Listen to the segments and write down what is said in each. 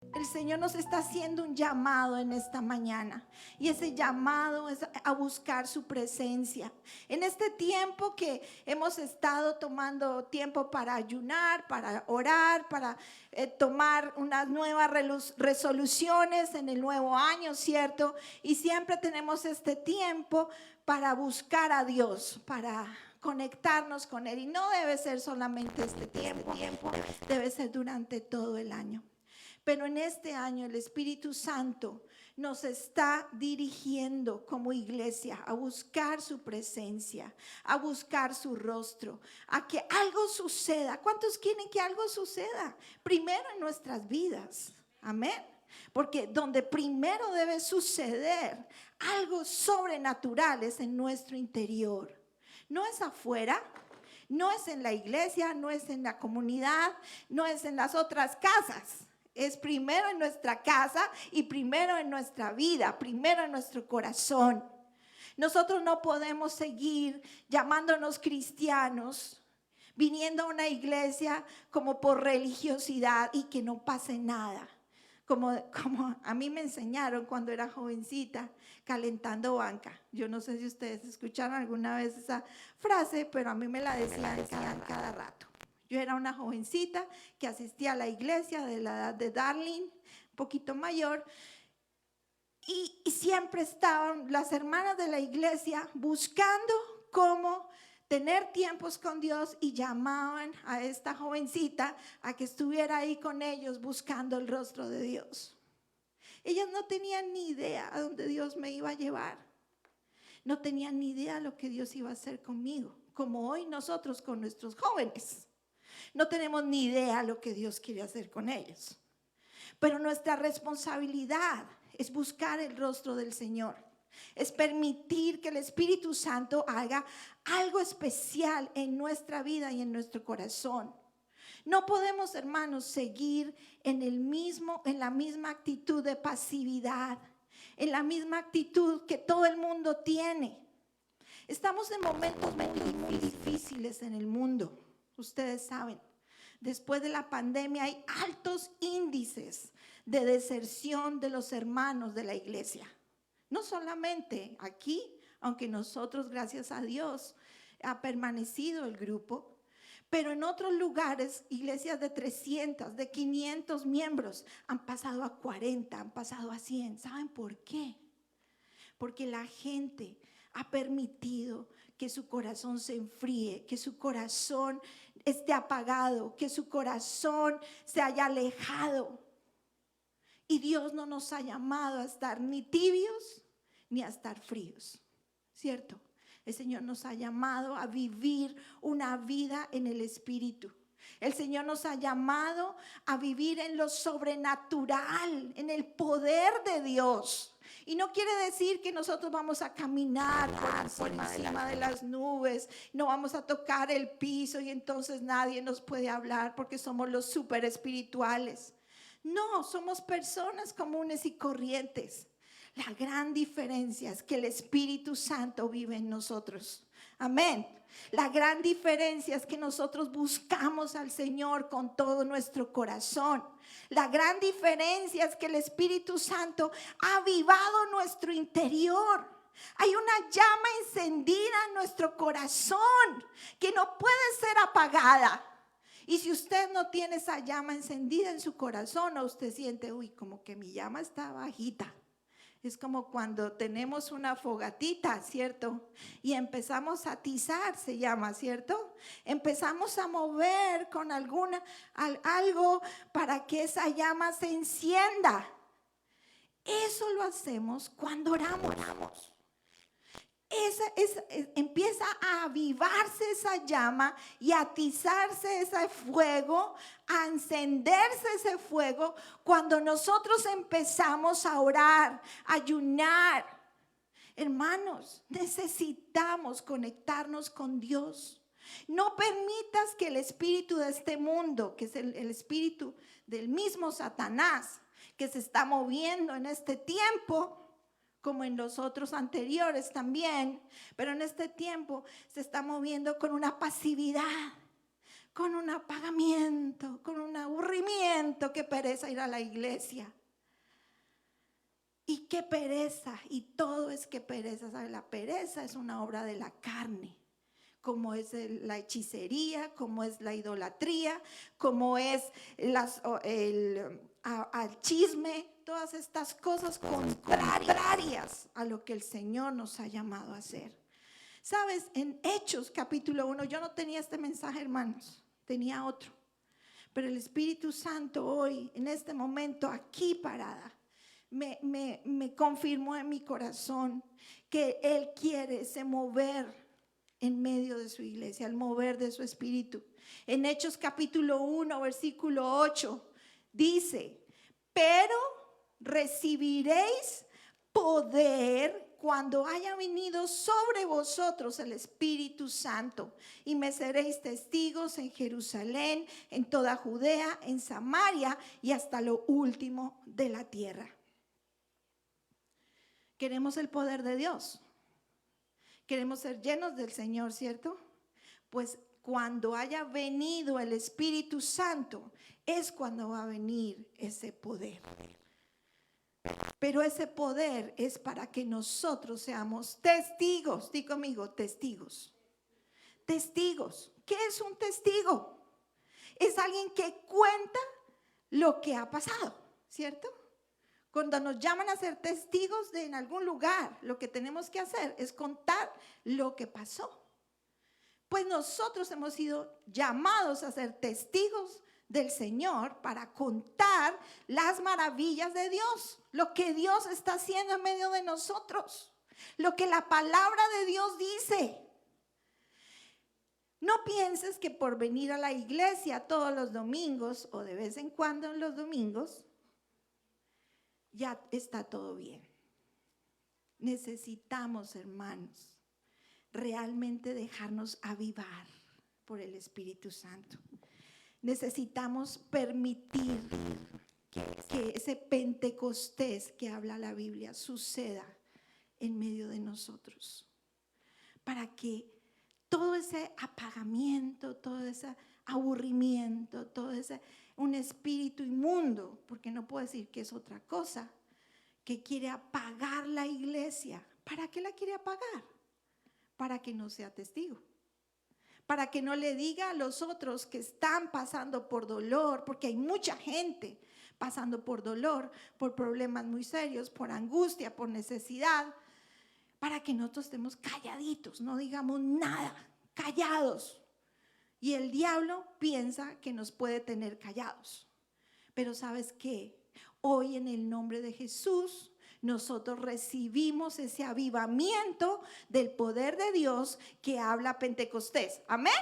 El Señor nos está haciendo un llamado en esta mañana, y ese llamado es a buscar su presencia. En este tiempo que hemos estado tomando tiempo para ayunar, para orar, para tomar unas nuevas resoluciones en el nuevo año, ¿cierto? Y siempre tenemos este tiempo para buscar a Dios, para conectarnos con Él. Y no debe ser solamente este tiempo, debe ser durante todo el año. Pero en este año el Espíritu Santo nos está dirigiendo como iglesia a buscar su presencia, a buscar su rostro, a que algo suceda. ¿Cuántos quieren que algo suceda? Primero en nuestras vidas. Amén. Porque donde primero debe suceder algo sobrenatural es en nuestro interior. No es afuera, no es en la iglesia, no es en la comunidad, no es en las otras casas. Es primero en nuestra casa y primero en nuestra vida, primero en nuestro corazón. Nosotros no podemos seguir llamándonos cristianos, viniendo a una iglesia como por religiosidad y que no pase nada. Como a mí me enseñaron cuando era jovencita, calentando banca. Yo no sé si ustedes escucharon alguna vez esa frase, pero a mí me la decían cada rato. Yo era una jovencita que asistía a la iglesia de la edad de Darling, un poquito mayor, y siempre estaban las hermanas de la iglesia buscando cómo tener tiempos con Dios, y llamaban a esta jovencita a que estuviera ahí con ellos buscando el rostro de Dios. Ellas no tenían ni idea a dónde Dios me iba a llevar. No tenían ni idea lo que Dios iba a hacer conmigo, como hoy nosotros con nuestros jóvenes. No tenemos ni idea lo que Dios quiere hacer con ellos. Pero nuestra responsabilidad es buscar el rostro del Señor. Es permitir que el Espíritu Santo haga algo especial en nuestra vida y en nuestro corazón. No podemos, hermanos, seguir en la misma actitud de pasividad, en la misma actitud que todo el mundo tiene. Estamos en momentos muy difíciles en el mundo. Ustedes saben, después de la pandemia hay altos índices de deserción de los hermanos de la iglesia. No solamente aquí, aunque nosotros, gracias a Dios, ha permanecido el grupo, pero en otros lugares, iglesias de 300, de 500 miembros, han pasado a 40, han pasado a 100. ¿Saben por qué? Porque la gente ha permitido que su corazón se enfríe, que su corazón esté apagado, que su corazón se haya alejado. Y Dios no nos ha llamado a estar ni tibios ni a estar fríos, ¿cierto? El Señor nos ha llamado a vivir una vida en el Espíritu. El Señor nos ha llamado a vivir en lo sobrenatural, en el poder de Dios. Y no quiere decir que nosotros vamos a caminar por encima de las nubes, no vamos a tocar el piso y entonces nadie nos puede hablar porque somos los súper espirituales. No, somos personas comunes y corrientes. La gran diferencia es que el Espíritu Santo vive en nosotros. Amén. La gran diferencia es que nosotros buscamos al Señor con todo nuestro corazón. La gran diferencia es que el Espíritu Santo ha avivado nuestro interior. Hay una llama encendida en nuestro corazón que no puede ser apagada. Y si usted no tiene esa llama encendida en su corazón, o usted siente, uy, como que mi llama está bajita. Es como cuando tenemos una fogatita, ¿cierto? Y empezamos a atizar, se llama, ¿cierto? Empezamos a mover con algo para que esa llama se encienda. Eso lo hacemos cuando oramos. Empieza a avivarse esa llama y a atizarse ese fuego, a encenderse ese fuego cuando nosotros empezamos a orar, a ayunar. Hermanos, necesitamos conectarnos con Dios. No permitas que el espíritu de este mundo, que es el espíritu del mismo Satanás, que se está moviendo en este tiempo, como en los otros anteriores también, pero en este tiempo se está moviendo con una pasividad, con un apagamiento, con un aburrimiento, qué pereza ir a la iglesia. Y qué pereza, y todo es que pereza, ¿sabe? La pereza es una obra de la carne, como es la hechicería, como es la idolatría, como es al chisme, todas estas cosas contrarias a lo que el Señor nos ha llamado a hacer. Sabes, en Hechos capítulo 1, yo no tenía este mensaje, hermanos, tenía otro, pero el Espíritu Santo hoy, en este momento, aquí parada, me confirmó en mi corazón que Él quiere ese mover en medio de su iglesia, el mover de su Espíritu. En Hechos capítulo 1, versículo 8, dice: pero recibiréis poder cuando haya venido sobre vosotros el Espíritu Santo, y me seréis testigos en Jerusalén, en toda Judea, en Samaria y hasta lo último de la tierra. Queremos el poder de Dios. Queremos ser llenos del Señor, ¿cierto? Pues cuando haya venido el Espíritu Santo es cuando va a venir ese poder. Pero ese poder es para que nosotros seamos testigos. Di conmigo, testigos. Testigos. ¿Qué es un testigo? Es alguien que cuenta lo que ha pasado, ¿cierto? Cuando nos llaman a ser testigos en algún lugar, lo que tenemos que hacer es contar lo que pasó. Pues nosotros hemos sido llamados a ser testigos del Señor para contar las maravillas de Dios, lo que Dios está haciendo en medio de nosotros, lo que la palabra de Dios dice. No pienses que por venir a la iglesia todos los domingos o de vez en cuando en los domingos ya está todo bien. Necesitamos, hermanos, realmente dejarnos avivar por el Espíritu Santo. Necesitamos permitir que ese Pentecostés que habla la Biblia suceda en medio de nosotros, para que todo ese apagamiento, todo ese aburrimiento, todo ese un espíritu inmundo, porque no puedo decir que es otra cosa, que quiere apagar la iglesia. ¿Para qué la quiere apagar? Para que no sea testigo, para que no le diga a los otros que están pasando por dolor, porque hay mucha gente pasando por dolor, por problemas muy serios, por angustia, por necesidad, para que nosotros estemos calladitos, no digamos nada, callados. Y el diablo piensa que nos puede tener callados. Pero ¿sabes qué? Hoy en el nombre de Jesús nosotros recibimos ese avivamiento del poder de Dios que habla Pentecostés. ¿Amén?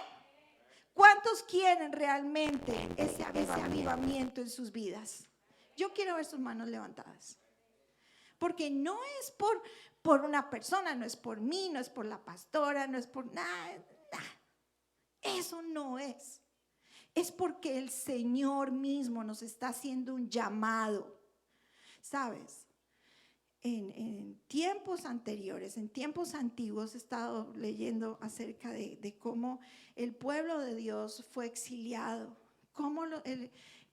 ¿Cuántos quieren realmente ese avivamiento en sus vidas? Yo quiero ver sus manos levantadas. Porque no es por una persona, no es por mí, no es por la pastora, no es por nada. Eso no es. Es porque el Señor mismo nos está haciendo un llamado. ¿Sabes? En tiempos anteriores, en tiempos antiguos, he estado leyendo acerca de cómo el pueblo de Dios fue exiliado. Cómo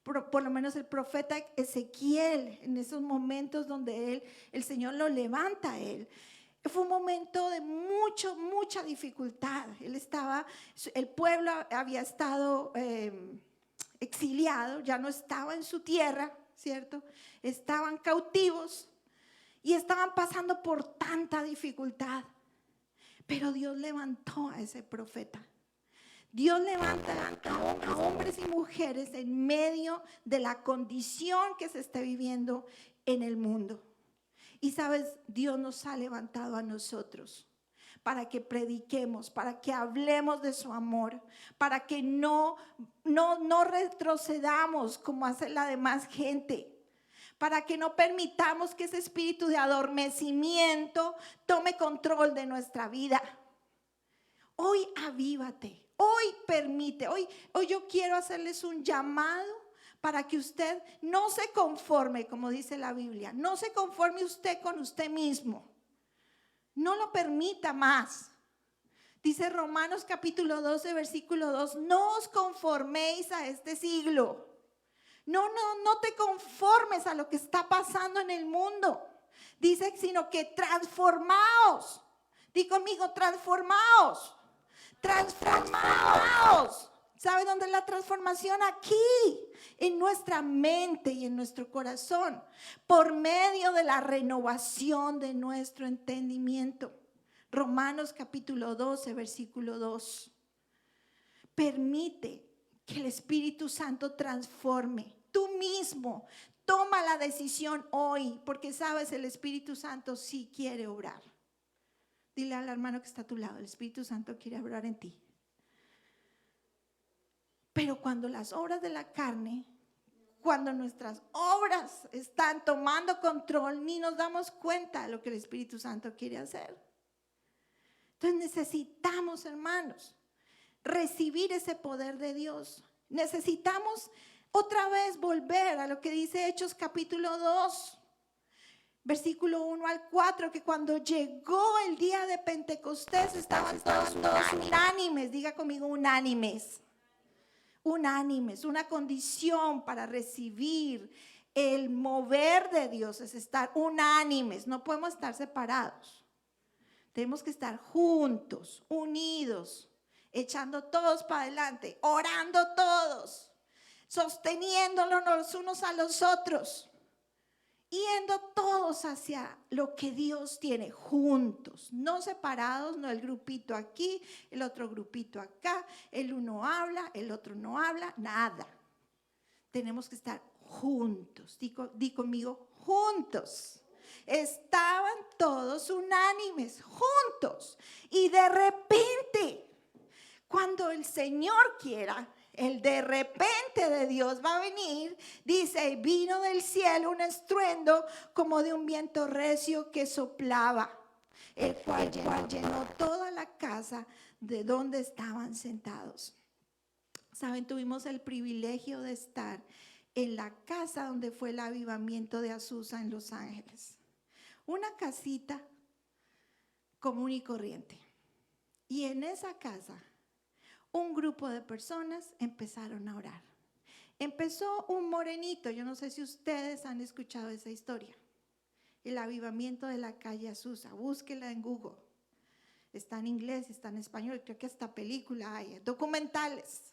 por lo menos el profeta Ezequiel, en esos momentos donde el Señor lo levanta a él. Fue un momento de mucha dificultad. El pueblo había estado exiliado, ya no estaba en su tierra, ¿cierto? Estaban cautivos y estaban pasando por tanta dificultad. Pero Dios levantó a ese profeta. Dios levanta a hombres y mujeres en medio de la condición que se está viviendo en el mundo. Y sabes, Dios nos ha levantado a nosotros para que prediquemos, para que hablemos de su amor, para que no retrocedamos como hace la demás gente, para que no permitamos que ese espíritu de adormecimiento tome control de nuestra vida. Hoy avívate, hoy permite, hoy yo quiero hacerles un llamado para que usted no se conforme, como dice la Biblia, no se conforme usted con usted mismo. No lo permita más. Dice Romanos capítulo 12, versículo 2, no os conforméis a este siglo. No te conformes a lo que está pasando en el mundo. Dice, sino que transformaos. Di conmigo, transformaos. Transformaos. ¿Sabe dónde es la transformación? Aquí, en nuestra mente y en nuestro corazón, por medio de la renovación de nuestro entendimiento. Romanos capítulo 12, versículo 2. Permite que el Espíritu Santo transforme. Tú mismo toma la decisión hoy, porque sabes, el Espíritu Santo sí quiere obrar. Dile al hermano que está a tu lado, el Espíritu Santo quiere obrar en ti. Pero cuando las obras de la carne, cuando nuestras obras están tomando control, ni nos damos cuenta de lo que el Espíritu Santo quiere hacer. Entonces necesitamos, hermanos, recibir ese poder de Dios. Necesitamos otra vez volver a lo que dice Hechos capítulo 2, versículo 1 al 4, que cuando llegó el día de Pentecostés estaban todos unánimes. Diga conmigo, unánimes. Unánimes, una condición para recibir el mover de Dios es estar unánimes. No podemos estar separados. Tenemos que estar juntos, unidos, echando todos para adelante, orando todos, sosteniéndonos los unos a los otros, yendo todos hacia lo que Dios tiene, juntos, no separados, no el grupito aquí, el otro grupito acá, el uno habla, el otro no habla, nada. Tenemos que estar juntos, di conmigo, juntos. Estaban todos unánimes, juntos, y de repente, cuando el Señor quiera, el de repente de Dios va a venir, dice, vino del cielo un estruendo como de un viento recio que soplaba, el cual llenó toda la casa de donde estaban sentados. Saben, tuvimos el privilegio de estar en la casa donde fue el avivamiento de Azusa en Los Ángeles. Una casita común y corriente. Y en esa casa, un grupo de personas empezaron a orar. Empezó un morenito, yo no sé si ustedes han escuchado esa historia. El avivamiento de la calle Azusa, búsquela en Google. Está en inglés, está en español, creo que hasta película hay, documentales.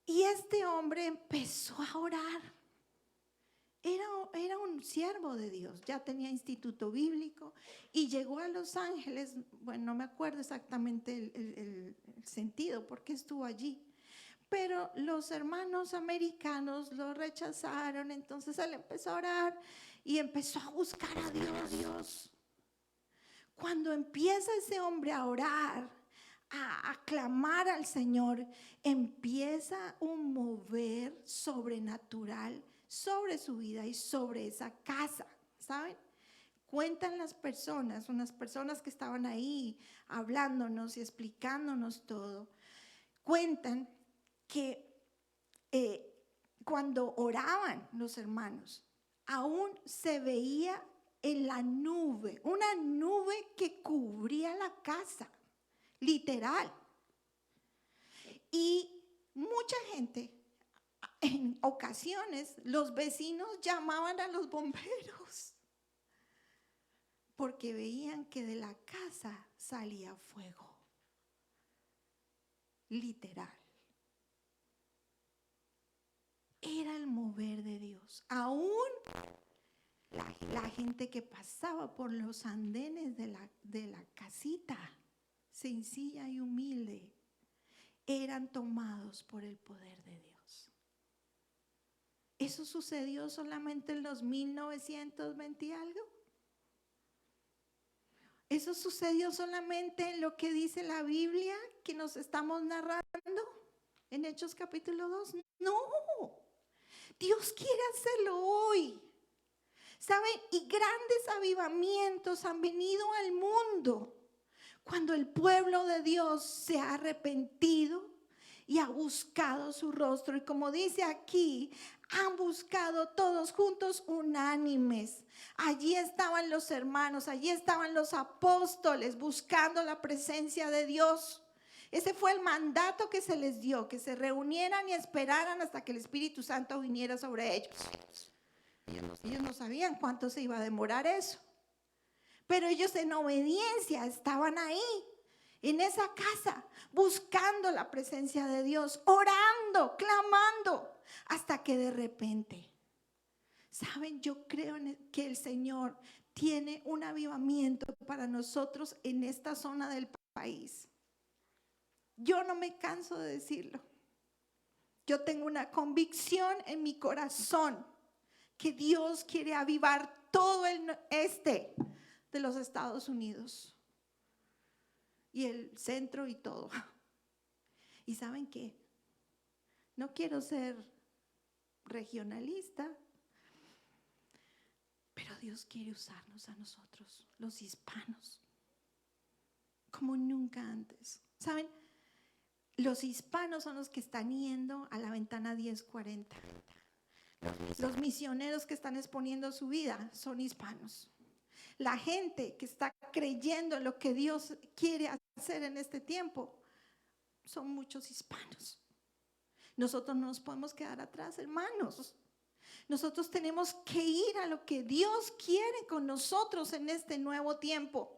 Y este hombre empezó a orar. Era un siervo de Dios, ya tenía instituto bíblico y llegó a Los Ángeles, bueno, no me acuerdo exactamente el sentido, porque estuvo allí, pero los hermanos americanos lo rechazaron, entonces él empezó a orar y empezó a buscar a Dios. Cuando empieza ese hombre a orar, a clamar al Señor, empieza un mover sobrenatural sobre su vida y sobre esa casa, ¿saben? Cuentan las personas, unas personas que estaban ahí hablándonos y explicándonos todo, cuentan que cuando oraban los hermanos, aún se veía en la nube, una nube que cubría la casa, literal. Y mucha gente, en ocasiones, los vecinos llamaban a los bomberos porque veían que de la casa salía fuego, literal. Era el mover de Dios. Aún la gente que pasaba por los andenes de la casita, sencilla y humilde, eran tomados por el poder de Dios. ¿Eso sucedió solamente en los 1920 y algo? ¿Eso sucedió solamente en lo que dice la Biblia que nos estamos narrando en Hechos capítulo 2? No, Dios quiere hacerlo hoy. ¿Saben? Y grandes avivamientos han venido al mundo cuando el pueblo de Dios se ha arrepentido y ha buscado su rostro. Y como dice aquí, han buscado todos juntos unánimes. Allí estaban los hermanos, allí estaban los apóstoles buscando la presencia de Dios. Ese fue el mandato que se les dio, que se reunieran y esperaran hasta que el Espíritu Santo viniera sobre ellos. Ellos no sabían cuánto se iba a demorar eso. Pero ellos en obediencia estaban ahí, en esa casa, buscando la presencia de Dios, orando, clamando, hasta que de repente, ¿saben? Yo creo que el Señor tiene un avivamiento para nosotros en esta zona del país. Yo no me canso de decirlo. Yo tengo una convicción en mi corazón que Dios quiere avivar todo el este de los Estados Unidos y el centro y todo. ¿Y saben qué? No quiero ser regionalista, pero Dios quiere usarnos a nosotros, los hispanos, como nunca antes. ¿Saben? Los hispanos son los que están yendo a la ventana 1040. Los misioneros que están exponiendo su vida son hispanos. La gente que está creyendo en lo que Dios quiere hacer en este tiempo son muchos hispanos. Nosotros no nos podemos quedar atrás, hermanos. Nosotros tenemos que ir a lo que Dios quiere con nosotros en este nuevo tiempo.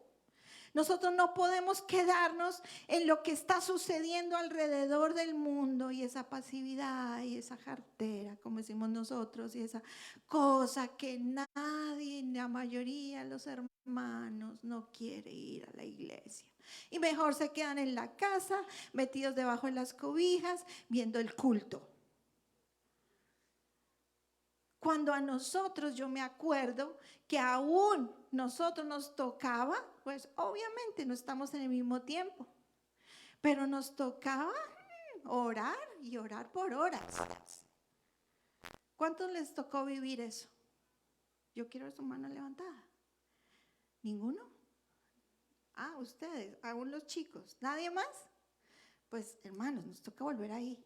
Nosotros no podemos quedarnos en lo que está sucediendo alrededor del mundo y esa pasividad y esa jartera, como decimos nosotros, y esa cosa que nadie, la mayoría de los hermanos no quiere ir a la iglesia. Y mejor se quedan en la casa, metidos debajo de las cobijas, viendo el culto. Cuando a nosotros, yo me acuerdo que aún nosotros nos tocaba, pues obviamente no estamos en el mismo tiempo, pero nos tocaba orar y orar por horas. ¿Cuántos les tocó vivir eso? Yo quiero ver su mano levantada. ¿Ninguno? Ah, ustedes, aún los chicos. ¿Nadie más? Pues hermanos, nos toca volver ahí.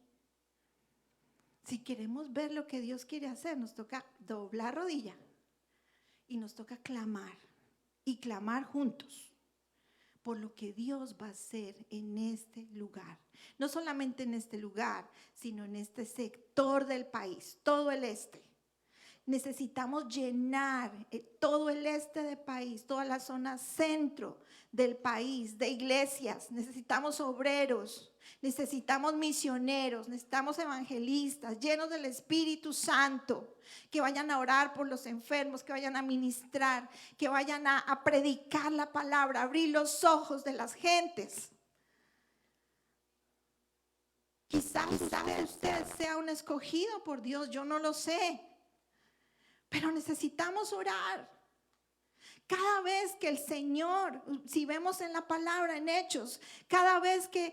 Si queremos ver lo que Dios quiere hacer, nos toca doblar rodilla y nos toca clamar y clamar juntos por lo que Dios va a hacer en este lugar. No solamente en este lugar, sino en este sector del país, todo el este. Necesitamos llenar todo el este del país, toda la zona centro del país, de iglesias. Necesitamos obreros, necesitamos misioneros, necesitamos evangelistas llenos del Espíritu Santo, que vayan a orar por los enfermos, que vayan a ministrar, que vayan a predicar la palabra, abrir los ojos de las gentes. Quizás usted sea un escogido por Dios, yo no lo sé. Pero necesitamos orar. Cada vez que el Señor, si vemos en la palabra, en Hechos, cada vez que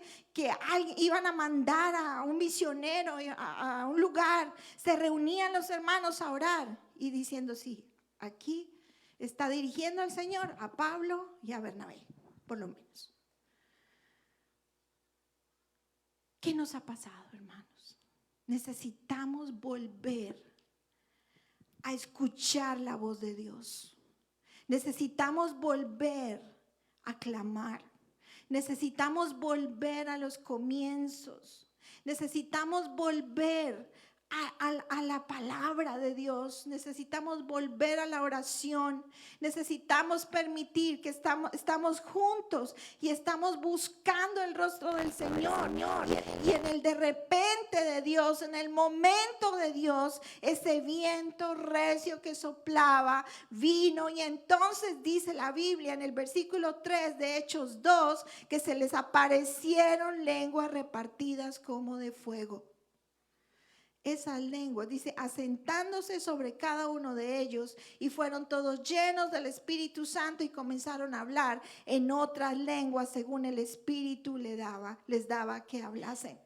iban a mandar a un misionero a un lugar, se reunían los hermanos a orar y diciendo, sí, aquí está dirigiendo el Señor a Pablo y a Bernabé, por lo menos. ¿Qué nos ha pasado, hermanos? Necesitamos volver a escuchar la voz de Dios. Necesitamos volver a clamar. Necesitamos volver a los comienzos. Necesitamos volver a la palabra de Dios. Necesitamos volver a la oración. Necesitamos permitir que estamos juntos y estamos buscando el rostro del Señor. Y en el de repente de Dios, en el momento de Dios, ese viento recio que soplaba vino, y entonces dice la Biblia en el versículo 3 de Hechos 2 que se les aparecieron lenguas repartidas como de fuego. Esas lenguas, dice, asentándose sobre cada uno de ellos, y fueron todos llenos del Espíritu Santo y comenzaron a hablar en otras lenguas según el Espíritu les daba que hablasen.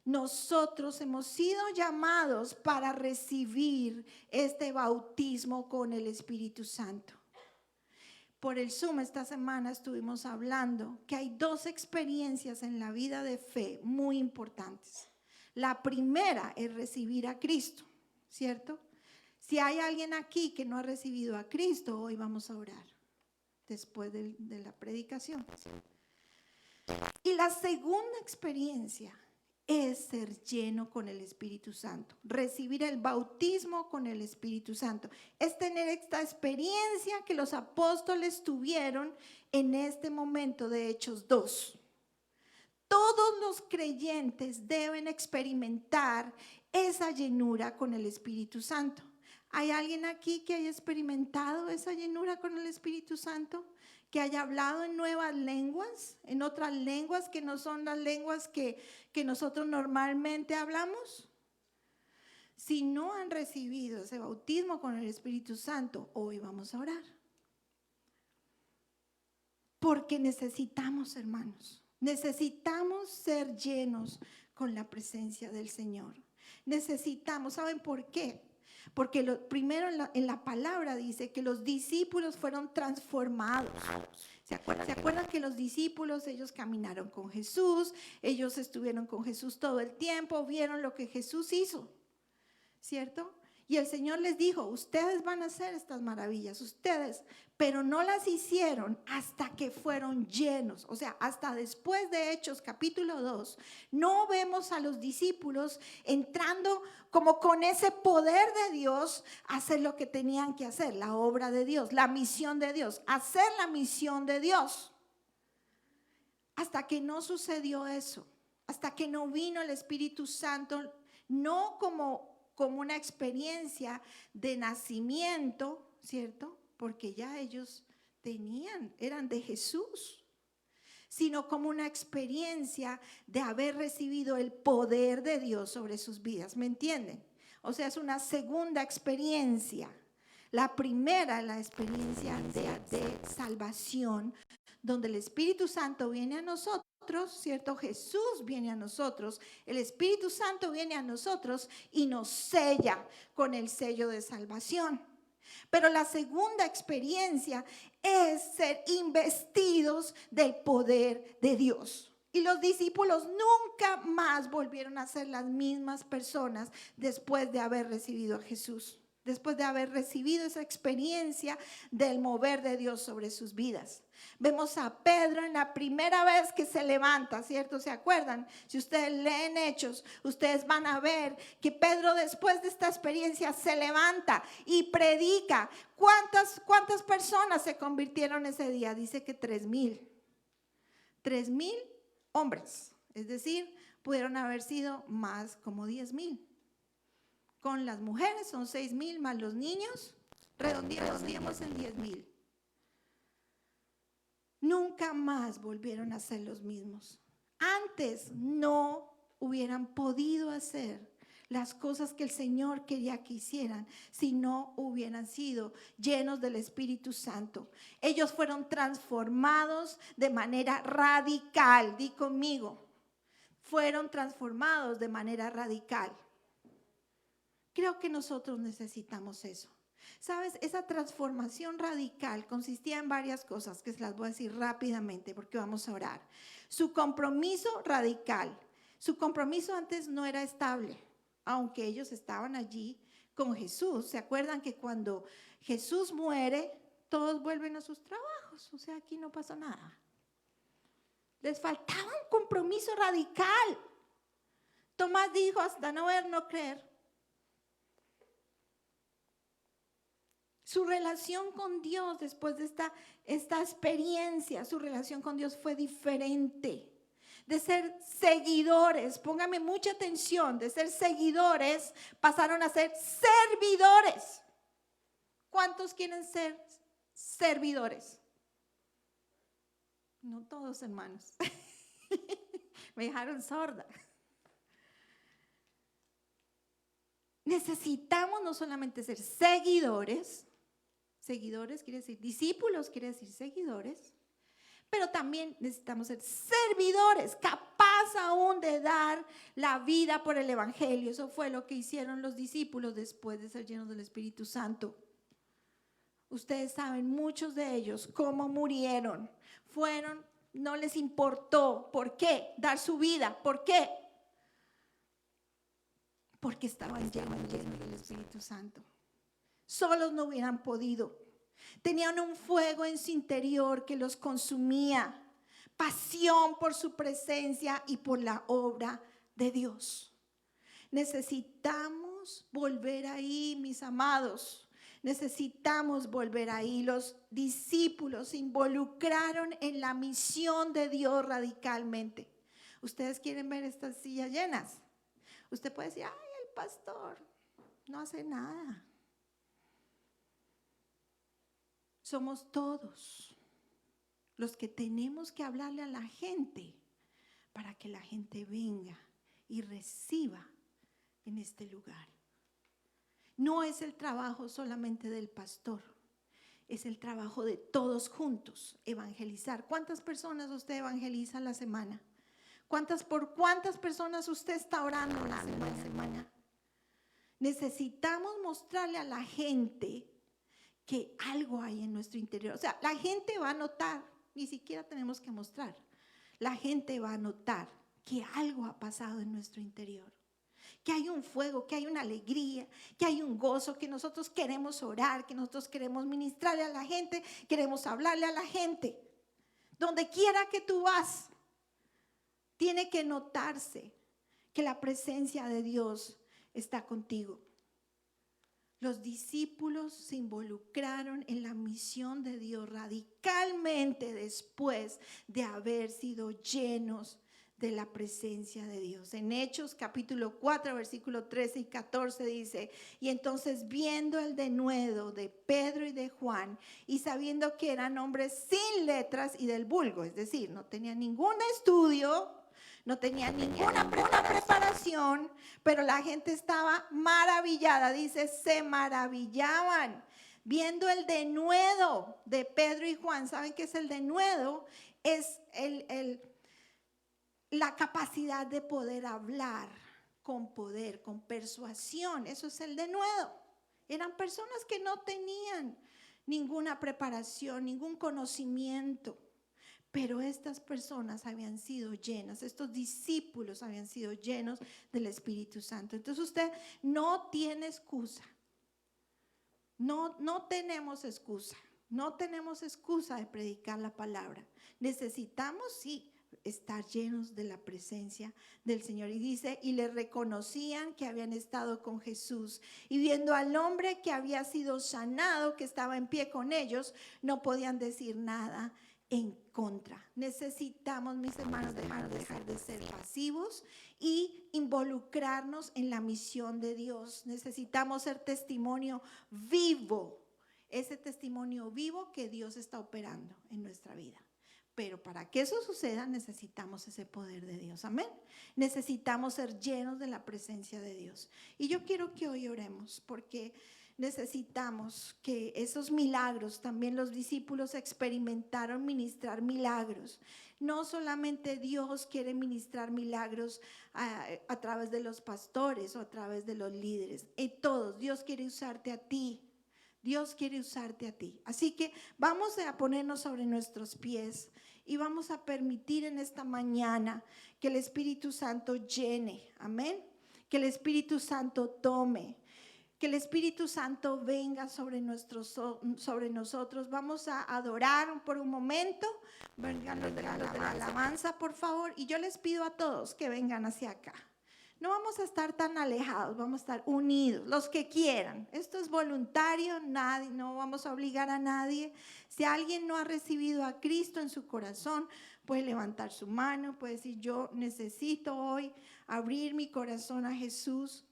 Nosotros hemos sido llamados para recibir este bautismo con el Espíritu Santo. por el Zoom esta semana estuvimos hablando que hay dos experiencias en la vida de fe muy importantes. La primera es recibir a Cristo, ¿cierto? Si hay alguien aquí que no ha recibido a Cristo, hoy vamos a orar después de la predicación. Y la segunda experiencia es ser lleno con el Espíritu Santo, recibir el bautismo con el Espíritu Santo. Es tener esta experiencia que los apóstoles tuvieron en este momento de Hechos 2. Todos los creyentes deben experimentar esa llenura con el Espíritu Santo. ¿Hay alguien aquí que haya experimentado esa llenura con el Espíritu Santo? ¿Que haya hablado en nuevas lenguas, en otras lenguas que no son las lenguas que nosotros normalmente hablamos? Si no han recibido ese bautismo con el Espíritu Santo, hoy vamos a orar. Porque necesitamos, hermanos, necesitamos ser llenos con la presencia del Señor. Necesitamos, ¿saben por qué? Porque primero en la palabra dice que los discípulos fueron transformados. ¿Se acuerdan que los discípulos, ellos caminaron con Jesús, ellos estuvieron con Jesús todo el tiempo, vieron lo que Jesús hizo, ¿cierto? Y el Señor les dijo, ustedes van a hacer estas maravillas, ustedes, pero no las hicieron hasta que fueron llenos. O sea, hasta después de Hechos capítulo 2, no vemos a los discípulos entrando como con ese poder de Dios a hacer lo que tenían que hacer, la obra de Dios, la misión de Dios, hacer la misión de Dios. Hasta que no sucedió eso, hasta que no vino el Espíritu Santo, no como una experiencia de nacimiento, ¿cierto? Porque ya ellos eran de Jesús, sino como una experiencia de haber recibido el poder de Dios sobre sus vidas, ¿me entienden? O sea, es una segunda experiencia. La primera, la experiencia de salvación, donde el Espíritu Santo viene a nosotros, ¿cierto? Jesús viene a nosotros, el Espíritu Santo viene a nosotros y nos sella con el sello de salvación. Pero la segunda experiencia es ser investidos del poder de Dios. Y los discípulos nunca más volvieron a ser las mismas personas después de haber recibido a Jesús, después de haber recibido esa experiencia del mover de Dios sobre sus vidas. Vemos a Pedro en la primera vez que se levanta, ¿cierto? ¿Se acuerdan? Si ustedes leen Hechos, ustedes van a ver que Pedro después de esta experiencia se levanta y predica. ¿Cuántas personas se convirtieron ese día? Dice que 3,000. 3,000 hombres, es decir, pudieron haber sido más como 10,000. Con las mujeres son 6,000 más los niños, redondeamos en 10,000. Nunca más volvieron a ser los mismos. Antes no hubieran podido hacer las cosas que el Señor quería que hicieran si no hubieran sido llenos del Espíritu Santo. Ellos fueron transformados de manera radical. Di conmigo, fueron transformados de manera radical. Creo que nosotros necesitamos eso. ¿Sabes? Esa transformación radical consistía en varias cosas que se las voy a decir rápidamente porque vamos a orar. Su compromiso radical. Su compromiso antes no era estable, aunque ellos estaban allí con Jesús. ¿Se acuerdan que cuando Jesús muere, todos vuelven a sus trabajos? O sea, aquí no pasó nada. Les faltaba un compromiso radical. Tomás dijo, hasta no ver, no creer. Su relación con Dios después de esta experiencia, su relación con Dios fue diferente. De ser seguidores, póngame mucha atención, de ser seguidores pasaron a ser servidores. ¿Cuántos quieren ser servidores? No todos, hermanos. Me dejaron sorda. Necesitamos no solamente ser seguidores quiere decir discípulos, quiere decir seguidores, pero también necesitamos ser servidores, capaz aún de dar la vida por el Evangelio. Eso fue lo que hicieron los discípulos después de ser llenos del Espíritu Santo. Ustedes saben, muchos de ellos, cómo murieron. No les importó. ¿Por qué? Dar su vida. ¿Por qué? Porque estaban llenos del Espíritu Santo. Solos no hubieran podido. Tenían un fuego en su interior que los consumía. Pasión por su presencia y por la obra de Dios. Necesitamos volver ahí, mis amados. Necesitamos volver ahí. Los discípulos se involucraron en la misión de Dios radicalmente. ¿Ustedes quieren ver estas sillas llenas? Usted puede decir, ay, el pastor no hace nada. Somos todos los que tenemos que hablarle a la gente para que la gente venga y reciba en este lugar. No es el trabajo solamente del pastor, es el trabajo de todos juntos, evangelizar. ¿Cuántas personas usted evangeliza a la semana? ¿Por cuántas personas usted está orando a la semana? Necesitamos mostrarle a la gente que algo hay en nuestro interior. O sea, la gente va a notar, ni siquiera tenemos que mostrar. La gente va a notar que algo ha pasado en nuestro interior. Que hay un fuego, que hay una alegría, que hay un gozo, que nosotros queremos orar, que nosotros queremos ministrarle a la gente, queremos hablarle a la gente. Donde quiera que tú vas, tiene que notarse que la presencia de Dios está contigo. Los discípulos se involucraron en la misión de Dios radicalmente después de haber sido llenos de la presencia de Dios. En Hechos capítulo 4, versículo 13 y 14 dice, y entonces viendo el denuedo de Pedro y de Juan y sabiendo que eran hombres sin letras y del vulgo, es decir, no tenían ningún estudio, no tenían ninguna preparación, pero la gente estaba maravillada, dice, se maravillaban. Viendo el denuedo de Pedro y Juan, ¿saben qué es el denuedo? Es la capacidad de poder hablar con poder, con persuasión. Eso es el denuedo. Eran personas que no tenían ninguna preparación, ningún conocimiento. Pero estas personas habían sido llenas, estos discípulos habían sido llenos del Espíritu Santo. Entonces usted no tiene excusa. No tenemos excusa. No tenemos excusa de predicar la palabra. Necesitamos, sí, estar llenos de la presencia del Señor. Y dice, y le reconocían que habían estado con Jesús. Y viendo al hombre que había sido sanado, que estaba en pie con ellos, no podían decir nada en contra. Necesitamos, mis hermanos, dejar de ser pasivos y involucrarnos en la misión de Dios. Necesitamos ser testimonio vivo, ese testimonio vivo que Dios está operando en nuestra vida. Pero para que eso suceda necesitamos ese poder de Dios, amén. Necesitamos ser llenos de la presencia de Dios. Y yo quiero que hoy oremos porque necesitamos que esos milagros, también los discípulos experimentaron ministrar milagros. No solamente Dios quiere ministrar milagros a través de los pastores o a través de los líderes. En todos, Dios quiere usarte a ti. Dios quiere usarte a ti. Así que vamos a ponernos sobre nuestros pies y vamos a permitir en esta mañana que el Espíritu Santo llene, amén. Que el Espíritu Santo tome. Que el Espíritu Santo venga sobre nosotros. Vamos a adorar por un momento. Vengan los de la alabanza, por favor. Y yo les pido a todos que vengan hacia acá. No vamos a estar tan alejados, vamos a estar unidos, los que quieran. Esto es voluntario, nadie, no vamos a obligar a nadie. Si alguien no ha recibido a Cristo en su corazón, puede levantar su mano, puede decir, yo necesito hoy abrir mi corazón a Jesús.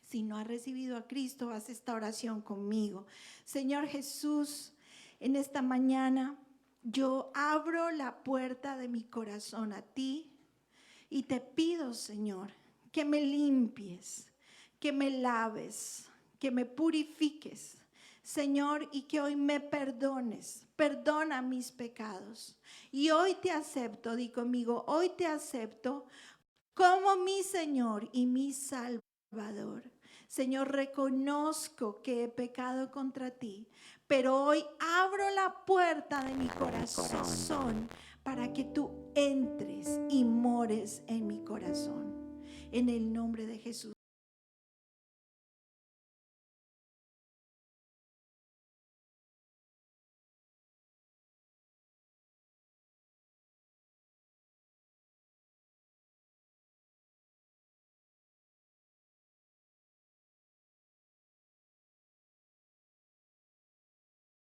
Si no has recibido a Cristo, haz esta oración conmigo. Señor Jesús, en esta mañana yo abro la puerta de mi corazón a ti y te pido, Señor, que me limpies, que me laves, que me purifiques, Señor, y que hoy me perdones. Perdona mis pecados. Y hoy te acepto, di conmigo, hoy te acepto como mi Señor y mi Salvador. Señor, reconozco que he pecado contra ti, pero hoy abro la puerta de mi corazón para que tú entres y mores en mi corazón. En el nombre de Jesús.